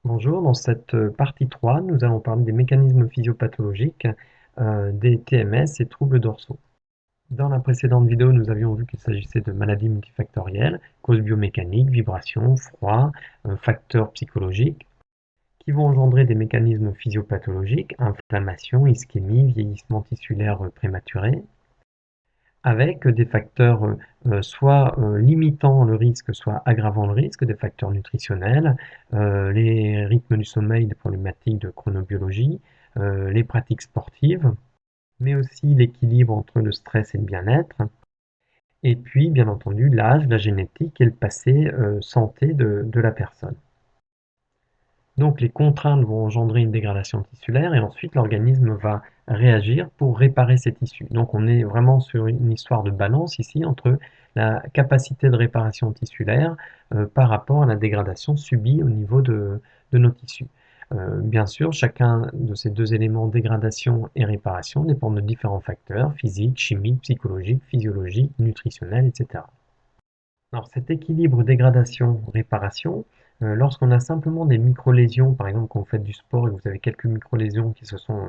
Bonjour, dans cette partie 3, nous allons parler des mécanismes physiopathologiques des TMS et troubles dorsaux. Dans la précédente vidéo, nous avions vu qu'il s'agissait de maladies multifactorielles, causes biomécaniques, vibrations, froid, facteurs psychologiques, qui vont engendrer des mécanismes physiopathologiques, inflammation, ischémie, vieillissement tissulaire prématuré, avec des facteurs soit limitant le risque, soit aggravant le risque, des facteurs nutritionnels, les rythmes du sommeil, des problématiques de chronobiologie, les pratiques sportives, mais aussi l'équilibre entre le stress et le bien-être, et puis bien entendu l'âge, la génétique et le passé santé de la personne. Donc les contraintes vont engendrer une dégradation tissulaire et ensuite l'organisme va réagir pour réparer ces tissus. Donc on est vraiment sur une histoire de balance ici entre la capacité de réparation tissulaire par rapport à la dégradation subie au niveau de nos tissus. Bien sûr, chacun de ces deux éléments, dégradation et réparation, dépend de différents facteurs physiques, chimiques, psychologiques, physiologiques, nutritionnels, etc. Alors cet équilibre dégradation-réparation, lorsqu'on a simplement des micro-lésions, par exemple quand vous faites du sport et que vous avez quelques micro-lésions qui se sont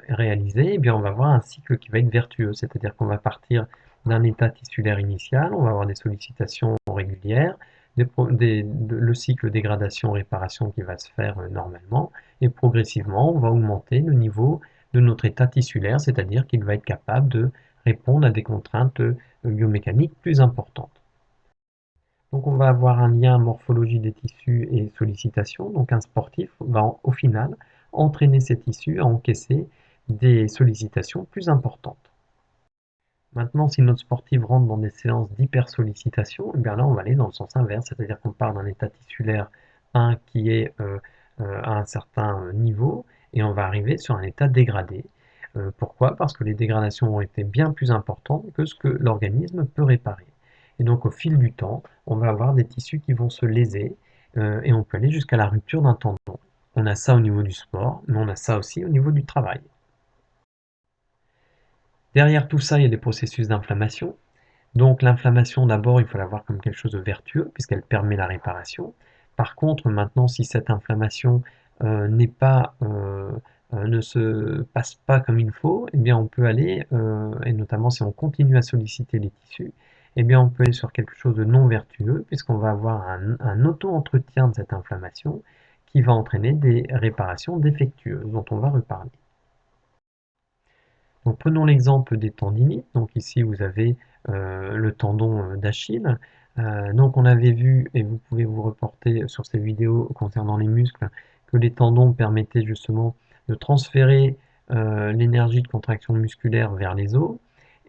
réalisées, eh bien on va avoir un cycle qui va être vertueux, c'est-à-dire qu'on va partir d'un état tissulaire initial, on va avoir des sollicitations régulières, le cycle dégradation-réparation qui va se faire normalement, et progressivement on va augmenter le niveau de notre état tissulaire, c'est-à-dire qu'il va être capable de répondre à des contraintes biomécaniques plus importantes. Donc on va avoir un lien morphologie des tissus et sollicitation. Donc un sportif va au final entraîner ses tissus à encaisser des sollicitations plus importantes. Maintenant, si notre sportif rentre dans des séances d'hypersollicitation, eh bien là on va aller dans le sens inverse, c'est-à-dire qu'on part d'un état tissulaire 1 qui est à un certain niveau et on va arriver sur un état dégradé. Pourquoi? Parce que les dégradations ont été bien plus importantes que ce que l'organisme peut réparer. Et donc au fil du temps, on va avoir des tissus qui vont se léser et on peut aller jusqu'à la rupture d'un tendon. On a ça au niveau du sport, mais on a ça aussi au niveau du travail. Derrière tout ça, il y a des processus d'inflammation. Donc l'inflammation, d'abord, il faut la voir comme quelque chose de vertueux, puisqu'elle permet la réparation. Par contre, maintenant, si cette inflammation ne se passe pas comme il faut, eh bien on peut aller, et notamment si on continue à solliciter les tissus, eh bien on peut aller sur quelque chose de non vertueux, puisqu'on va avoir un auto-entretien de cette inflammation qui va entraîner des réparations défectueuses, dont on va reparler. Donc prenons l'exemple des tendinites. Donc ici vous avez le tendon d'Achille. Donc on avait vu, et vous pouvez vous reporter sur ces vidéos concernant les muscles, que les tendons permettaient justement de transférer l'énergie de contraction musculaire vers les os.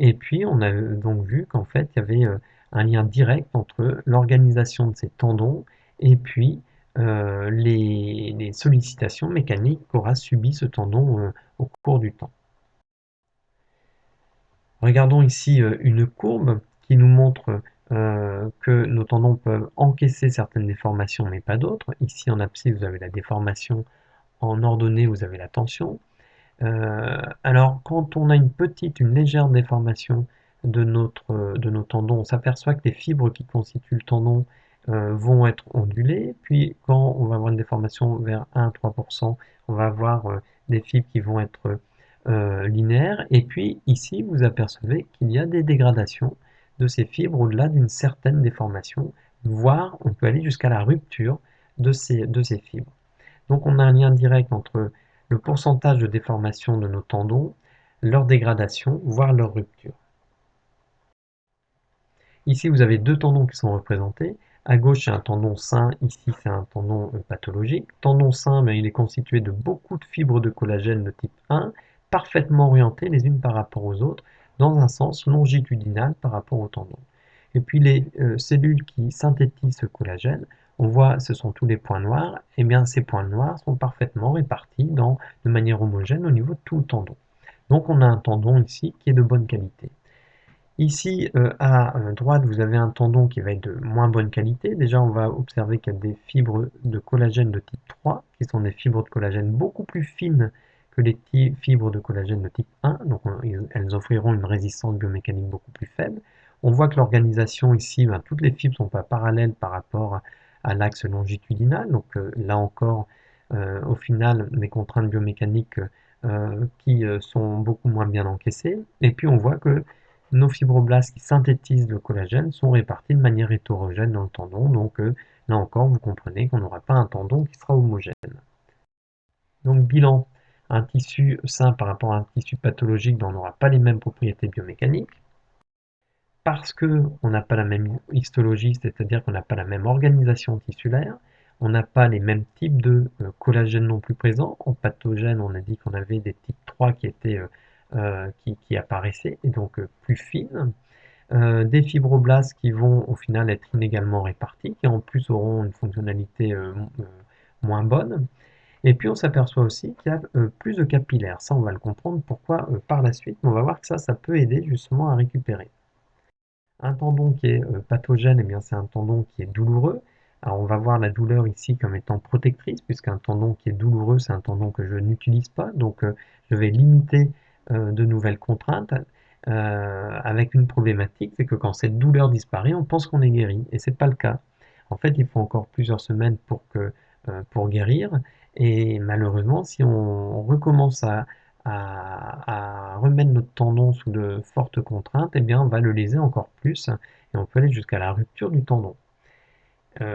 Et puis on a donc vu qu'en fait il y avait un lien direct entre l'organisation de ces tendons et puis les sollicitations mécaniques qu'aura subi ce tendon au cours du temps. Regardons ici une courbe qui nous montre que nos tendons peuvent encaisser certaines déformations mais pas d'autres. Ici en abscisse vous avez la déformation, en ordonnée vous avez la tension. Alors quand on a une légère déformation de nos tendons, on s'aperçoit que les fibres qui constituent le tendon vont être ondulées, puis quand on va avoir une déformation vers 1 à 3%, on va avoir des fibres qui vont être linéaires, et puis ici vous apercevez qu'il y a des dégradations de ces fibres au-delà d'une certaine déformation, voire on peut aller jusqu'à la rupture de ces fibres. Donc on a un lien direct entre le pourcentage de déformation de nos tendons, leur dégradation, voire leur rupture. Ici, vous avez deux tendons qui sont représentés. À gauche, c'est un tendon sain, ici, c'est un tendon pathologique. Tendon sain, il est constitué de beaucoup de fibres de collagène de type 1, parfaitement orientées les unes par rapport aux autres, dans un sens longitudinal par rapport au tendon. Et puis les cellules qui synthétisent ce collagène, on voit ce sont tous les points noirs, et bien ces points noirs sont parfaitement répartis de manière homogène au niveau de tout le tendon. Donc on a un tendon ici qui est de bonne qualité. Ici, à droite, vous avez un tendon qui va être de moins bonne qualité. Déjà, on va observer qu'il y a des fibres de collagène de type 3, qui sont des fibres de collagène beaucoup plus fines que les fibres de collagène de type 1, donc elles offriront une résistance biomécanique beaucoup plus faible. On voit que l'organisation ici, toutes les fibres ne sont pas parallèles par rapport à l'axe longitudinal. Donc là encore, au final, des contraintes biomécaniques qui sont beaucoup moins bien encaissées. Et puis on voit que nos fibroblastes qui synthétisent le collagène sont répartis de manière hétérogène dans le tendon. Donc là encore, vous comprenez qu'on n'aura pas un tendon qui sera homogène. Donc bilan, un tissu sain par rapport à un tissu pathologique dont on n'aura pas les mêmes propriétés biomécaniques, parce qu'on n'a pas la même histologie, c'est-à-dire qu'on n'a pas la même organisation tissulaire, on n'a pas les mêmes types de collagène non plus présents. En pathogène, on a dit qu'on avait des types 3 qui apparaissaient, et donc plus fines. Des fibroblastes qui vont au final être inégalement répartis, qui en plus auront une fonctionnalité moins bonne. Et puis on s'aperçoit aussi qu'il y a plus de capillaires. Ça, on va le comprendre pourquoi par la suite, mais on va voir que ça peut aider justement à récupérer. Un tendon qui est pathogène, eh bien c'est un tendon qui est douloureux. Alors on va voir la douleur ici comme étant protectrice, puisqu'un tendon qui est douloureux, c'est un tendon que je n'utilise pas, donc je vais limiter de nouvelles contraintes, avec une problématique, c'est que quand cette douleur disparaît, on pense qu'on est guéri, et c'est pas le cas. En fait, il faut encore plusieurs semaines pour guérir, et malheureusement, si on recommence à remettre notre tendon sous de fortes contraintes, eh bien on va le léser encore plus et on peut aller jusqu'à la rupture du tendon.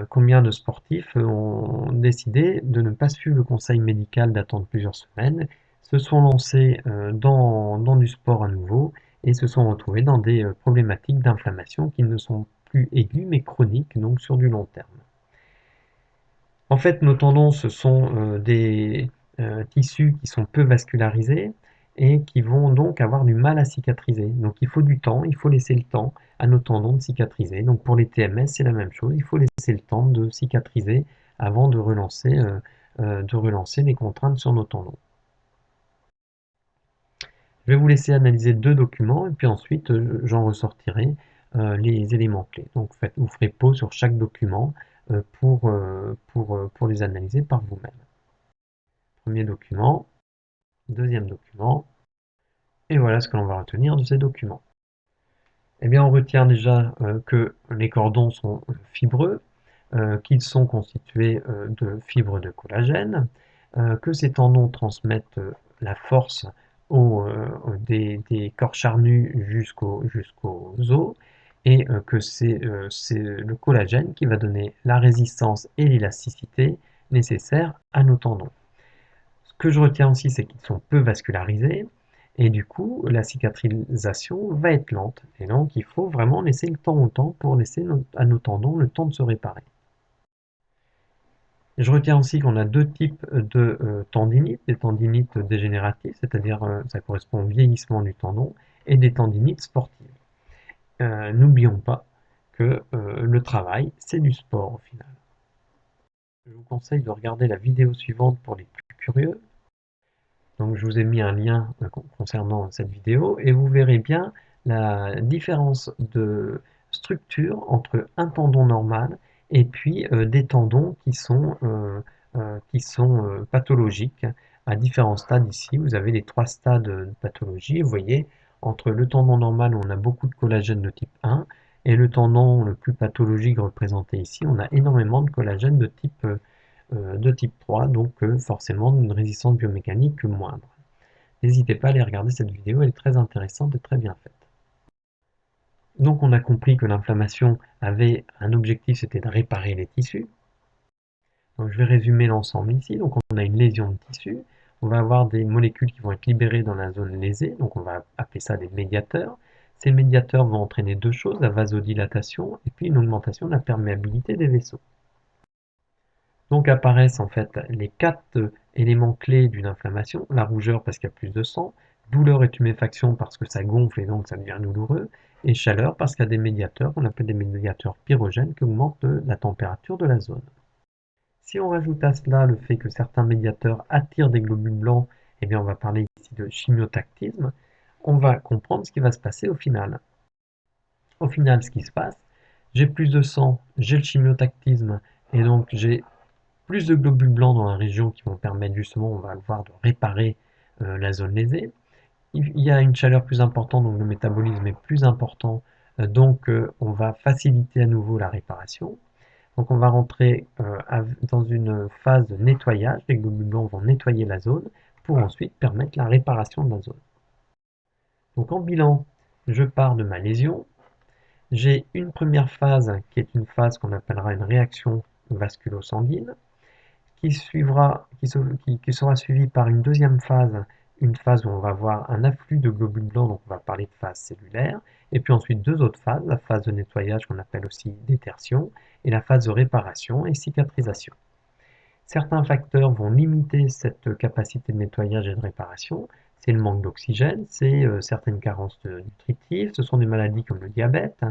Combien de sportifs ont décidé de ne pas suivre le conseil médical d'attendre plusieurs semaines, se sont lancés dans du sport à nouveau et se sont retrouvés dans des problématiques d'inflammation qui ne sont plus aiguës mais chroniques, donc sur du long terme. En fait, nos tendons, ce sont des tissus qui sont peu vascularisés et qui vont donc avoir du mal à cicatriser. Donc il faut du temps, il faut laisser le temps à nos tendons de cicatriser. Donc pour les TMS, c'est la même chose, il faut laisser le temps de cicatriser avant de relancer les contraintes sur nos tendons. Je vais vous laisser analyser deux documents et puis ensuite j'en ressortirai les éléments clés. Donc vous ferez pause sur chaque document pour les analyser par vous-même. Premier document, deuxième document, et voilà ce que l'on va retenir de ces documents. Eh bien, on retient déjà que les cordons sont fibreux, qu'ils sont constitués de fibres de collagène, que ces tendons transmettent la force des corps charnus jusqu'aux os, et que c'est le collagène qui va donner la résistance et l'élasticité nécessaires à nos tendons. Ce que je retiens aussi, c'est qu'ils sont peu vascularisés, et du coup, la cicatrisation va être lente. Et donc, il faut vraiment laisser le temps au temps pour laisser à nos tendons le temps de se réparer. Je retiens aussi qu'on a deux types de tendinites, des tendinites dégénératives, c'est-à-dire ça correspond au vieillissement du tendon, et des tendinites sportives. N'oublions pas que le travail, c'est du sport au final. Je vous conseille de regarder la vidéo suivante pour les plus curieux. Donc je vous ai mis un lien concernant cette vidéo et vous verrez bien la différence de structure entre un tendon normal et puis des tendons qui sont pathologiques à différents stades ici. Vous avez les trois stades de pathologie. Vous voyez, entre le tendon normal où on a beaucoup de collagène de type 1 et le tendon le plus pathologique représenté ici, on a énormément de collagène de type 3, donc forcément une résistance biomécanique moindre. N'hésitez pas à aller regarder cette vidéo, elle est très intéressante et très bien faite. Donc on a compris que l'inflammation avait un objectif, c'était de réparer les tissus. Donc je vais résumer l'ensemble ici. Donc on a une lésion de tissu, on va avoir des molécules qui vont être libérées dans la zone lésée, donc on va appeler ça des médiateurs. Ces médiateurs vont entraîner deux choses, la vasodilatation et puis une augmentation de la perméabilité des vaisseaux. Donc apparaissent en fait les quatre éléments clés d'une inflammation, la rougeur parce qu'il y a plus de sang, douleur et tuméfaction parce que ça gonfle et donc ça devient douloureux, et chaleur parce qu'il y a des médiateurs qu'on appelle des médiateurs pyrogènes qui augmentent la température de la zone. Si on rajoute à cela le fait que certains médiateurs attirent des globules blancs, eh bien on va parler ici de chimiotactisme, on va comprendre ce qui va se passer au final. Au final, ce qui se passe, j'ai plus de sang, j'ai le chimiotactisme, et donc j'ai plus de globules blancs dans la région qui vont permettre justement, on va le voir, de réparer la zone lésée. Il y a une chaleur plus importante, donc le métabolisme est plus important, donc on va faciliter à nouveau la réparation. Donc on va rentrer dans une phase de nettoyage. Les globules blancs vont nettoyer la zone pour ensuite permettre la réparation de la zone. Donc en bilan, je pars de ma lésion. J'ai une première phase qui est une phase qu'on appellera une réaction vasculo-sanguine, qui sera suivie par une phase où on va avoir un afflux de globules blancs, donc on va parler de phase cellulaire, et puis ensuite deux autres phases, la phase de nettoyage qu'on appelle aussi détertion, et la phase de réparation et cicatrisation. Certains facteurs vont limiter cette capacité de nettoyage et de réparation. C'est le manque d'oxygène, c'est certaines carences nutritives, ce sont des maladies comme le diabète,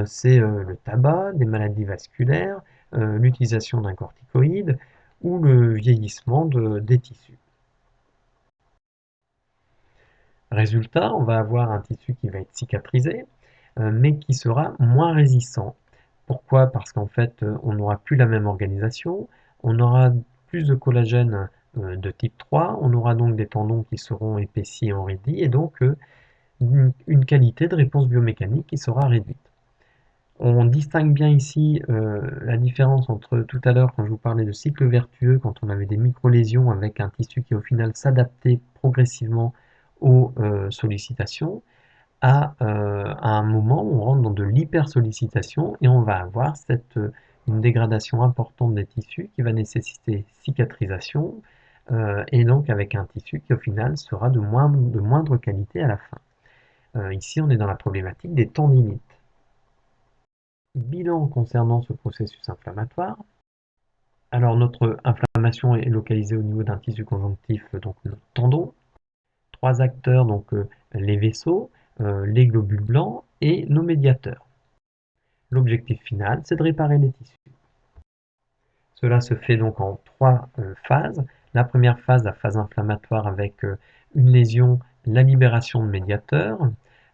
c'est le tabac, des maladies vasculaires, l'utilisation d'un corticoïde ou le vieillissement des tissus. Résultat, on va avoir un tissu qui va être cicatrisé, mais qui sera moins résistant. Pourquoi? Parce qu'en fait, on n'aura plus la même organisation, on aura plus de collagène de type 3, on aura donc des tendons qui seront épaissis et enraidis, et donc une qualité de réponse biomécanique qui sera réduite. On distingue bien ici la différence entre tout à l'heure quand je vous parlais de cycle vertueux, quand on avait des micro-lésions avec un tissu qui au final s'adaptait progressivement aux sollicitations, à un moment où on rentre dans de l'hypersollicitation et on va avoir une dégradation importante des tissus qui va nécessiter cicatrisation et donc avec un tissu qui au final sera de moindre qualité à la fin. Ici on est dans la problématique des tendinites. Bilan concernant ce processus inflammatoire. Alors notre inflammation est localisée au niveau d'un tissu conjonctif, donc notre tendon. Trois acteurs, donc les vaisseaux, les globules blancs et nos médiateurs. L'objectif final, c'est de réparer les tissus. Cela se fait donc en trois phases. La première phase, la phase inflammatoire avec une lésion, la libération de médiateurs,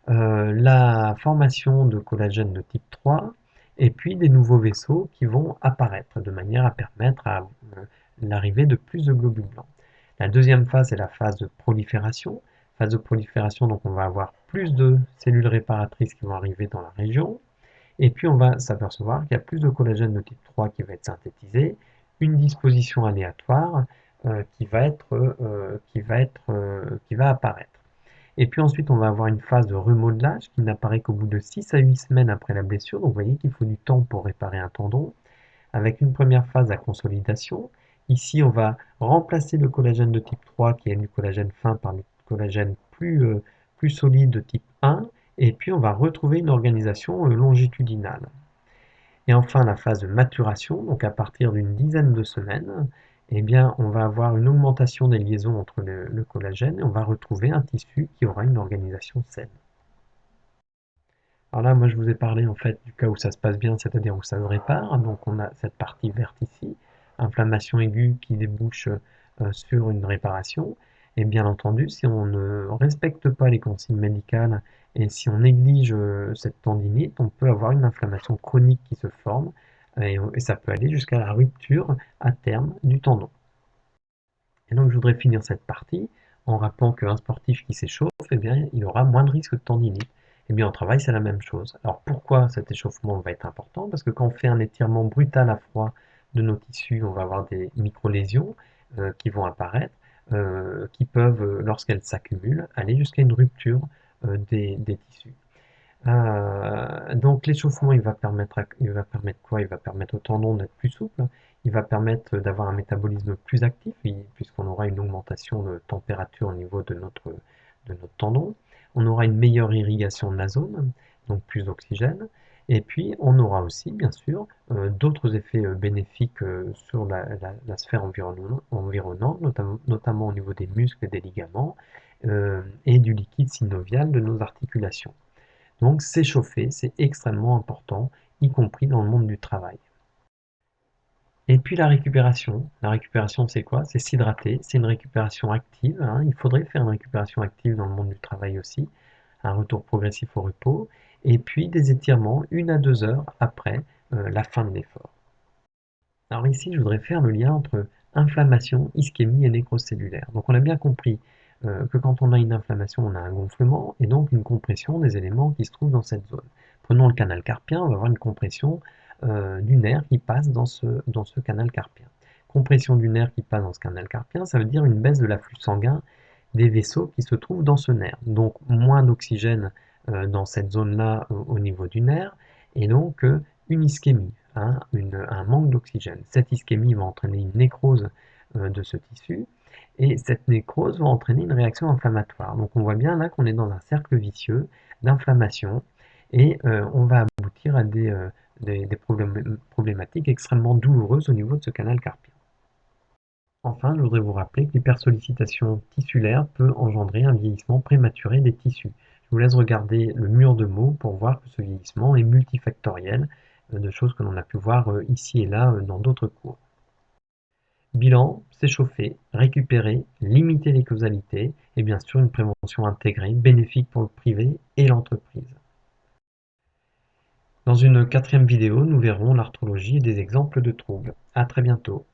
la formation de collagène de type 3, et puis des nouveaux vaisseaux qui vont apparaître de manière à permettre l'arrivée de plus de globules blancs. La deuxième phase est la phase de prolifération. Phase de prolifération, donc on va avoir plus de cellules réparatrices qui vont arriver dans la région. Et puis on va s'apercevoir qu'il y a plus de collagène de type 3 qui va être synthétisé, une disposition aléatoire qui va apparaître. Et puis ensuite on va avoir une phase de remodelage qui n'apparaît qu'au bout de 6 à 8 semaines après la blessure. Donc vous voyez qu'il faut du temps pour réparer un tendon, avec une première phase à consolidation. Ici on va remplacer le collagène de type 3 qui est du collagène fin par le collagène plus solide de type 1, et puis on va retrouver une organisation longitudinale. Et enfin la phase de maturation, donc à partir d'une dizaine de semaines, eh bien, on va avoir une augmentation des liaisons entre le collagène et on va retrouver un tissu qui aura une organisation saine. Alors là, moi je vous ai parlé en fait du cas où ça se passe bien, c'est-à-dire où ça se répare. Donc on a cette partie verte ici, inflammation aiguë qui débouche sur une réparation. Et bien entendu, si on ne respecte pas les consignes médicales et si on néglige cette tendinite, on peut avoir une inflammation chronique qui se forme et ça peut aller jusqu'à la rupture à terme du tendon. Et donc je voudrais finir cette partie en rappelant qu'un sportif qui s'échauffe, eh bien, il aura moins de risque de tendinite. Eh bien, en travail, c'est la même chose. Alors pourquoi cet échauffement va être important? Parce que quand on fait un étirement brutal à froid de nos tissus, on va avoir des micro-lésions qui vont apparaître, qui peuvent, lorsqu'elles s'accumulent, aller jusqu'à une rupture des tissus. Donc l'échauffement, il va permettre quoi? Il va permettre au tendon d'être plus souple, il va permettre d'avoir un métabolisme plus actif, puisqu'on aura une augmentation de température au niveau de notre tendon. On aura une meilleure irrigation de la zone, donc plus d'oxygène. Et puis on aura aussi, bien sûr, d'autres effets bénéfiques sur la sphère environnante, notamment au niveau des muscles et des ligaments, et du liquide synovial de nos articulations. Donc s'échauffer, c'est extrêmement important, y compris dans le monde du travail. Et puis la récupération. La récupération, c'est quoi? C'est s'hydrater, c'est une récupération active, hein. Il faudrait faire une récupération active dans le monde du travail aussi, un retour progressif au repos, et puis des étirements 1 à 2 heures après la fin de l'effort. Alors ici, je voudrais faire le lien entre inflammation, ischémie et nécrocellulaire. Donc on a bien compris que quand on a une inflammation, on a un gonflement et donc une compression des éléments qui se trouvent dans cette zone. Prenons le canal carpien, on va avoir une compression du nerf qui passe dans ce canal carpien. Compression du nerf qui passe dans ce canal carpien, ça veut dire une baisse de l'afflux sanguin des vaisseaux qui se trouvent dans ce nerf. Donc moins d'oxygène dans cette zone-là au niveau du nerf, et donc une ischémie, hein, un manque d'oxygène. Cette ischémie va entraîner une nécrose de ce tissu, et cette nécrose va entraîner une réaction inflammatoire. Donc on voit bien là qu'on est dans un cercle vicieux d'inflammation, et on va aboutir à des problématiques extrêmement douloureuses au niveau de ce canal carpien. Enfin, je voudrais vous rappeler que l'hypersollicitation tissulaire peut engendrer un vieillissement prématuré des tissus. Je vous laisse regarder le mur de mots pour voir que ce vieillissement est multifactoriel, de choses que l'on a pu voir ici et là dans d'autres cours. Bilan, s'échauffer, récupérer, limiter les causalités et bien sûr une prévention intégrée, bénéfique pour le privé et l'entreprise. Dans une quatrième vidéo, nous verrons l'arthrologie et des exemples de troubles. À très bientôt.